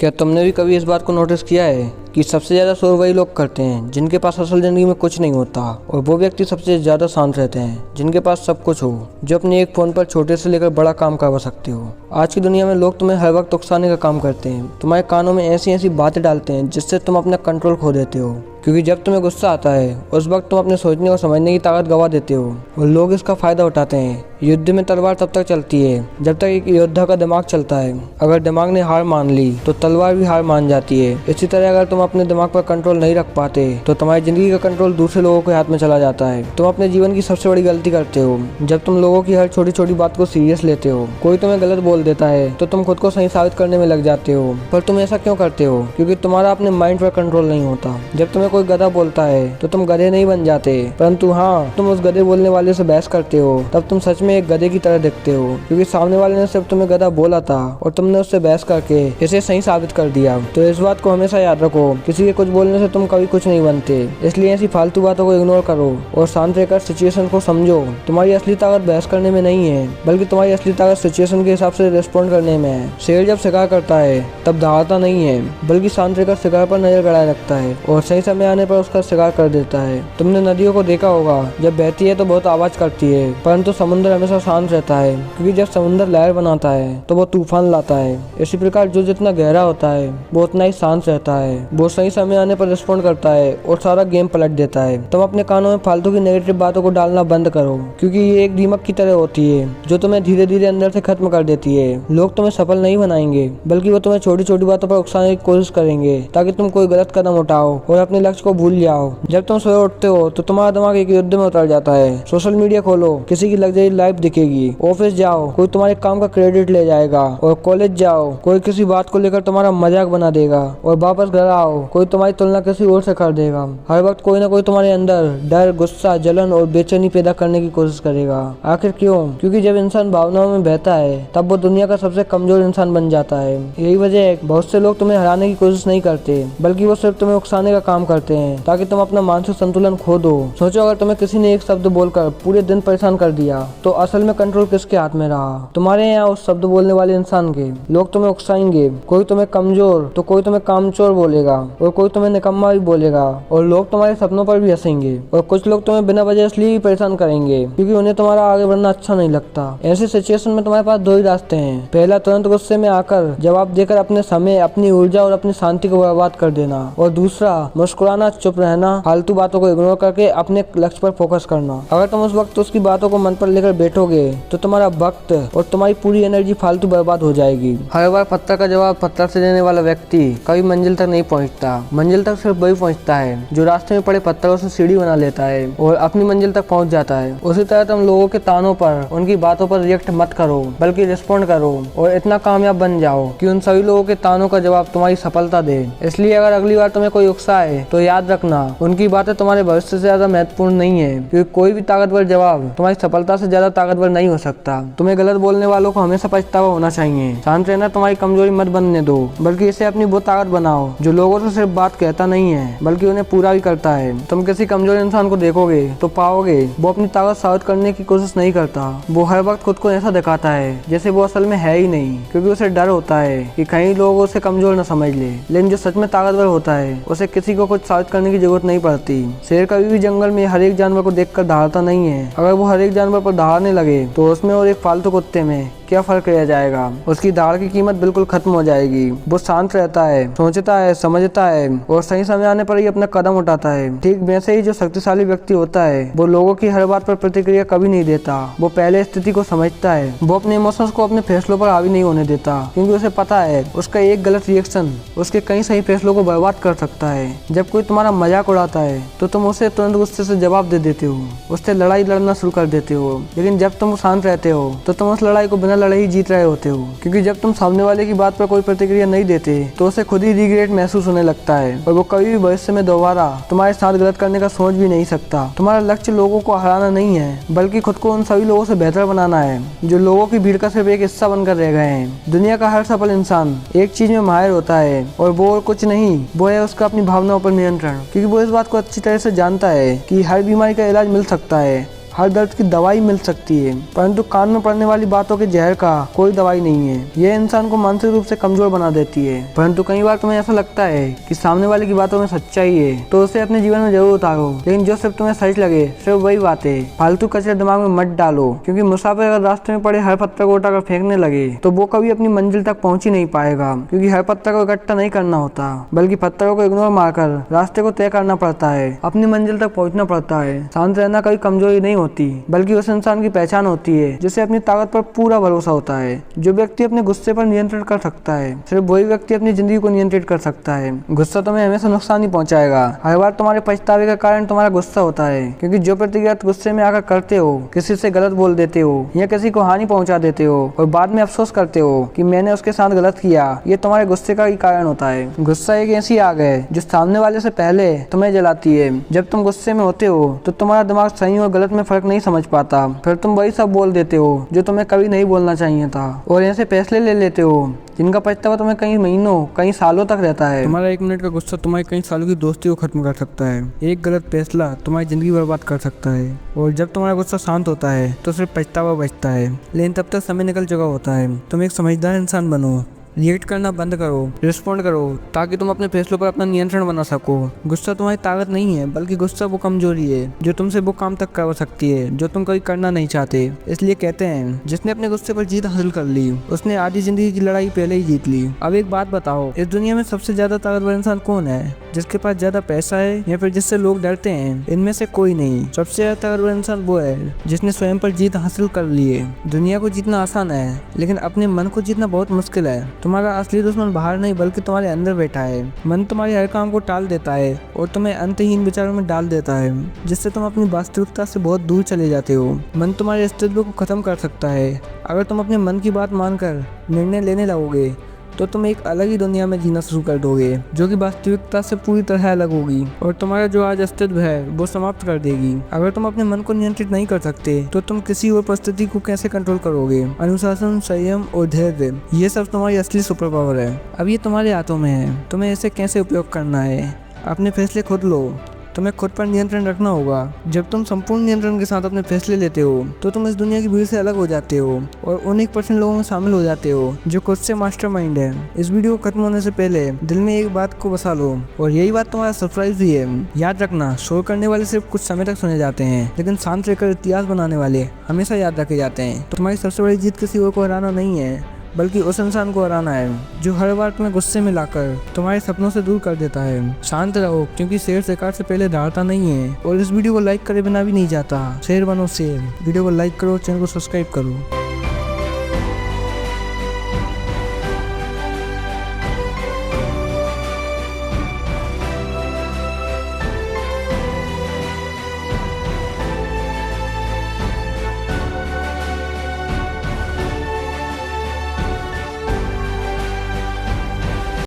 क्या तुमने भी कभी इस बात को नोटिस किया है कि सबसे ज़्यादा शोर वही लोग करते हैं जिनके पास असल ज़िंदगी में कुछ नहीं होता, और वो व्यक्ति सबसे ज़्यादा शांत रहते हैं जिनके पास सब कुछ हो, जो अपने एक फ़ोन पर छोटे से लेकर बड़ा काम करवा सकते हो। आज की दुनिया में लोग तुम्हें हर वक्त उकसाने का काम करते हैं, तुम्हारे कानों में ऐसी ऐसी बातें डालते हैं जिससे तुम अपना कंट्रोल खो देते हो, क्योंकि जब तुम्हें गुस्सा आता है उस वक्त तुम अपने सोचने और समझने की ताकत गवा देते हो, और लोग इसका फ़ायदा उठाते हैं। युद्ध में तलवार तब तक चलती है जब तक एक योद्धा का दिमाग चलता है। अगर दिमाग ने हार मान ली तो तलवार भी हार मान जाती है। इसी तरह अगर तुम अपने दिमाग पर कंट्रोल नहीं रख पाते तो तुम्हारी जिंदगी का कंट्रोल दूसरे लोगों के हाथ में चला जाता है। तुम अपने जीवन की सबसे बड़ी गलती करते हो जब तुम लोगों की हर छोटी छोटी बात को सीरियस लेते हो। कोई तुम्हें गलत बोल देता है तो तुम खुद को सही साबित करने में लग जाते हो, पर तुम ऐसा क्यों करते हो? क्योंकि तुम्हारा अपने माइंड पर कंट्रोल नहीं होता। जब तुम्हें कोई गधा बोलता है तो तुम गधे नहीं बन जाते, परंतु हाँ, तुम उस गधे बोलने वाले से बहस करते हो। तब तुम सच में एक गधे की तरह दिखते हो, क्योंकि सामने वाले ने सिर्फ तुम्हें गधा बोला था और तुमने उससे बहस करके इसे सही साबित कर दिया। तो इस बात को हमेशा याद रखो, किसी के कुछ बोलने से तुम कभी कुछ नहीं बनते। इसलिए ऐसी फालतू बातों को इग्नोर करो और शांत रहकर सिचुएशन को समझो। तुम्हारी असली ताकत बहस करने में नहीं है, बल्कि तुम्हारी असली ताकत सिचुएशन के हिसाब से रिस्पॉन्ड करने में है। शेर जब शिकार करता है तब दहाड़ता नहीं है, बल्कि शांत रहकर शिकार पर नजर गड़ाए रखता है और सही समय आने पर उसका शिकार कर देता है। तुमने नदियों को देखा होगा, जब बहती है तो बहुत आवाज करती है, परंतु समुद्र हमेशा शांत रहता है, क्योंकि जब समुद्र लहर बनाता है तो वो तूफान लाता है। इसी प्रकार जो जितना गहरा होता है वो उतना ही शांत रहता है। वो सही समय आने पर रिस्पॉन्ड करता है और सारा गेम पलट देता है। तुम अपने कानों में फालतू की नेगेटिव बातों को डालना बंद करो, क्योंकि ये एक दीमक की तरह होती है जो तुम्हें धीरे धीरे अंदर से खत्म कर देती है। लोग तुम्हें सफल नहीं बनाएंगे, बल्कि वो तुम्हें छोटी छोटी बातों पर उकसाने की कोशिश करेंगे ताकि तुम कोई गलत कदम उठाओ और अपने लक्ष्य को भूल जाओ। जब तुम सुबह उठते हो तो तुम्हारा दिमाग एक युद्ध में उतर जाता है। सोशल मीडिया खोलो, किसी की लग्जरी लाइफ दिखेगी। ऑफिस जाओ, कोई तुम्हारे काम का क्रेडिट ले जाएगा। और कॉलेज जाओ, कोई किसी बात को लेकर तुम्हारा मजाक बना देगा। और वापस घर आओ, कोई तुम्हारी तुलना किसी और से कर देगा। हर वक्त कोई ना कोई तुम्हारे अंदर डर, गुस्सा, जलन और बेचैनी पैदा करने की कोशिश करेगा। आखिर क्यों? क्योंकि जब इंसान भावनाओं में बहता है तब वो दुनिया का सबसे कमजोर इंसान बन जाता है। यही वजह है बहुत से लोग तुम्हें हराने की कोशिश नहीं करते, बल्कि वो सिर्फ तुम्हें उकसाने का काम करते हैं ताकि तुम अपना मानसिक संतुलन खो दो। सोचो, अगर तुम्हें किसी ने एक शब्द बोलकर पूरे दिन परेशान कर दिया तो असल में कंट्रोल किसके हाथ में रहा? तुम्हारे या उस शब्द बोलने वाले इंसान के। लोग तुम्हें उकसाएंगे, कोई तुम्हें कमजोर तो कोई तुम्हें कामचोर बोलेगा, और कोई तुम्हें निकम्मा भी बोलेगा। और लोग तुम्हारे सपनों पर भी हंसेंगे, और कुछ लोग तुम्हें बिना वजह इसलिए भी परेशान करेंगे क्योंकि उन्हें तुम्हारा आगे बढ़ना अच्छा नहीं लगता। ऐसी सिचुएशन में तुम्हारे पास दो ही रास्ते हैं। पहला, तुरंत गुस्से में आकर जवाब देकर अपने समय, अपनी ऊर्जा और अपनी शांति को बर्बाद कर देना। और दूसरा, मुस्कुराना, चुप रहना, फालतू बातों को इग्नोर करके अपने लक्ष्य पर फोकस करना। अगर तुम उस वक्त उसकी बातों को मन पर लेकर बैठोगे तो तुम्हारा वक्त और तुम्हारी पूरी एनर्जी फालतू बर्बाद हो जाएगी। हर बार पत्थर का जवाब पत्थर से देने वाला व्यक्ति कभी मंजिल तक नहीं पहुंचता। मंजिल तक सिर्फ वही पहुंचता है जो रास्ते में पड़े पत्थरों से सीढ़ी बना लेता है और अपनी मंजिल तक पहुंच जाता है। उसी तरह तुम लोगों के तानों पर, उनकी बातों पर रिएक्ट मत करो, बल्कि रिस्पॉन्ड करो और इतना कामयाब बन जाओ कि उन सभी लोगों के तानों का जवाब तुम्हारी सफलता दे। इसलिए अगर अगली बार तुम्हें कोई उकसाए तो याद रखना, उनकी बातें तुम्हारे भविष्य से ज्यादा महत्वपूर्ण नहीं है, क्योंकि कोई भी ताकतवर जवाब तुम्हारी सफलता से ज्यादा ताकतवर नहीं हो सकता। तुम्हें गलत बोलने वालों को हमेशा पछतावा होना चाहिए। शांत रहना तुम्हारी कमजोरी मत बनने दो, बल्कि इसे अपनी वो ताकत बनाओ जो लोगों से सिर्फ बात कहता नहीं है बल्कि उन्हें पूरा भी करता है। तुम किसी कमजोर इंसान को देखोगे तो पाओगे वो अपनी ताकत साबित करने की कोशिश नहीं करता। वो हर वक्त खुद को ऐसा दिखाता है जैसे वो असल में है ही नहीं, क्योंकि उसे डर होता है कि कहीं लोग उसे कमजोर न समझ ले। लेकिन जो सच में ताकतवर होता है उसे किसी को कुछ साबित करने की जरूरत नहीं पड़ती। शेर कभी भी जंगल में हर एक जानवर को देखकर दहाड़ता नहीं है। अगर वो हर एक जानवर पर दहाड़ने लगे तो उसमें और एक फालतू कुत्ते में क्या फर्क रह जाएगा? उसकी दाढ़ की कीमत बिल्कुल खत्म हो जाएगी। वो शांत रहता है, सोचता है, समझता है और सही समय आने पर ही अपना कदम उठाता है। ठीक वैसे ही जो शक्तिशाली व्यक्ति होता है वो लोगों की हर बात पर प्रतिक्रिया कभी नहीं देता। वो पहले स्थिति को समझता है। वो अपने इमोशंस को अपने फैसलों पर हावी नहीं होने देता, क्योंकि उसे पता है उसका एक गलत रिएक्शन उसके कई सही फैसलों को बर्बाद कर सकता है। जब कोई तुम्हारा मजाक उड़ाता है तो तुम उसे तुरंत गुस्से से जवाब दे देते हो, उससे लड़ाई लड़ना शुरू कर देते हो। लेकिन जब तुम शांत रहते हो तो तुम उस लड़ाई को बिना लड़े ही जीत रहे होते हो, क्योंकि जब तुम सामने वाले की बात पर कोई प्रतिक्रिया नहीं देते तो उसे खुद ही रिग्रेट महसूस होने लगता है और वो कभी भी भविष्य में दोबारा तुम्हारे साथ गलत करने का सोच भी नहीं सकता। तुम्हारा लक्ष्य लोगों को हराना नहीं है, बल्कि खुद को उन सभी लोगों से बेहतर बनाना है जो लोगों की भीड़ का सिर्फ एक हिस्सा बनकर रह गए हैं। दुनिया का हर सफल इंसान एक चीज में माहिर होता है और वो और कुछ नहीं, वो है उसका अपनी भावनाओं पर नियंत्रण। क्योंकि वो इस बात को अच्छी तरह से जानता है कि हर बीमारी का इलाज मिल सकता है, हर दर्द की दवाई मिल सकती है, परंतु कान में पड़ने वाली बातों के जहर का कोई दवाई नहीं है। यह इंसान को मानसिक रूप से कमजोर बना देती है। परंतु कई बार तुम्हें ऐसा लगता है कि सामने वाले की बातों में सच्चाई है, तो उसे अपने जीवन में जरूर उतारो, लेकिन जो सिर्फ तुम्हें सच लगे सिर्फ वही बातें। फालतू कचरे दिमाग में मत डालो, क्योंकि मुसाफिर अगर रास्ते में पड़े हर पत्थर को उठाकर फेंकने लगे तो वो कभी अपनी मंजिल तक पहुंच ही नहीं पाएगा, क्योंकि हर पत्थर को इकट्ठा नहीं करना होता, बल्कि पत्थरों को इग्नोर मारकर रास्ते को तय करना पड़ता है, अपनी मंजिल तक पहुंचना पड़ता है। शांत रहना कभी कमजोरी नहीं होती, बल्कि उस इंसान की पहचान होती है जिसे अपनी ताकत पर पूरा भरोसा होता है। जो व्यक्ति अपने गुस्से पर नियंत्रण कर सकता है, सिर्फ वही व्यक्ति अपनी जिंदगी को नियंत्रित कर सकता है। गुस्सा तुम्हें हमेशा नुकसान ही पहुंचाएगा। हर बार तुम्हारे पछतावे का कारण तुम्हारा गुस्सा होता है, क्योंकि जो प्रतिक्रिया गुस्से में आकर करते हो, किसी से गलत बोल देते हो या किसी को हानि पहुंचा देते हो और बाद में अफसोस करते हो कि मैंने उसके साथ गलत किया, ये तुम्हारे गुस्से का ही कारण होता है। गुस्सा एक ऐसी आग है जो सामने वाले से पहले तुम्हें जलाती है। जब तुम गुस्से में होते हो तो तुम्हारा दिमाग सही और गलत में फर्क नहीं समझ पाता, फिर तुम वही सब बोल देते हो जो तुम्हें कभी नहीं बोलना चाहिए था, और ऐसे फैसले ले लेते हो जिनका पछतावा तुम्हें कई महीनों कई सालों तक रहता है। तुम्हारा 1 मिनट का गुस्सा तुम्हारी कई सालों की दोस्ती को खत्म कर सकता है। एक गलत फैसला तुम्हारी जिंदगी बर्बाद कर सकता है। और जब तुम्हारा गुस्सा शांत होता है तो सिर्फ पछतावा बचता है, लेकिन तब तक समय निकल चुका होता है। तुम एक समझदार इंसान बनो, रिएक्ट करना बंद करो, रिस्पॉन्ड करो, ताकि तुम अपने फैसलों पर अपना नियंत्रण बना सको। गुस्सा तुम्हारी ताकत नहीं है, बल्कि गुस्सा वो कमजोरी है जो तुमसे वो काम तक कर सकती है जो तुम कभी करना नहीं चाहते। इसलिए कहते हैं, जिसने अपने गुस्से पर जीत हासिल कर ली उसने आधी जिंदगी की लड़ाई पहले ही जीत ली। अब एक बात बताओ, इस दुनिया में सबसे ज्यादा ताकतवर इंसान कौन है? जिसके पास ज्यादा पैसा है या फिर जिससे लोग डरते हैं? इनमें से कोई नहीं। सबसे ज्यादा ताकतवर इंसान वो है जिसने स्वयं पर जीत हासिल कर ली है। दुनिया को जीतना आसान है, लेकिन अपने मन को जीतना बहुत मुश्किल है। तुम्हारा असली दुश्मन बाहर नहीं बल्कि तुम्हारे अंदर बैठा है। मन तुम्हारे हर काम को टाल देता है और तुम्हें अंतहीन विचारों में डाल देता है, जिससे तुम अपनी वास्तविकता से बहुत दूर चले जाते हो। मन तुम्हारे अस्तित्व को खत्म कर सकता है। अगर तुम अपने मन की बात मानकर निर्णय लेने लगोगे तो तुम एक अलग ही दुनिया में जीना शुरू कर दोगे, जो कि वास्तविकता से पूरी तरह अलग होगी और तुम्हारा जो आज अस्तित्व है वो समाप्त कर देगी। अगर तुम अपने मन को नियंत्रित नहीं कर सकते तो तुम किसी और परिस्थिति को कैसे कंट्रोल करोगे? अनुशासन, संयम और धैर्य, ये सब तुम्हारी असली सुपर पावर है। अब ये तुम्हारे हाथों में है, तुम्हें इसे कैसे उपयोग करना है। अपने फैसले खुद लो, तुम्हें खुद पर नियंत्रण रखना होगा। जब तुम संपूर्ण नियंत्रण के साथ अपने फैसले लेते हो तो तुम इस दुनिया की भीड़ से अलग हो जाते हो और उन 1% लोगों में शामिल हो जाते हो जो खुद से मास्टरमाइंड है। इस वीडियो को खत्म होने से पहले दिल में एक बात को बसा लो, और यही बात तुम्हारा सरप्राइज भी है। याद रखना, शोर करने वाले सिर्फ कुछ समय तक सुने जाते हैं, लेकिन शांत रहकर इतिहास बनाने वाले हमेशा याद रखे जाते हैं। तो तुम्हारी सबसे बड़ी जीत किसी और को हराना नहीं है, बल्कि उस इंसान को हराना है जो हर बार तुम्हें गुस्से में लाकर तुम्हारे सपनों से दूर कर देता है। शांत रहो, क्योंकि शेर शिकार से पहले दहाड़ता नहीं है। और इस वीडियो को लाइक करे बिना भी नहीं जाता। शेर बनो शेर। वीडियो को लाइक करो, चैनल को सब्सक्राइब करो।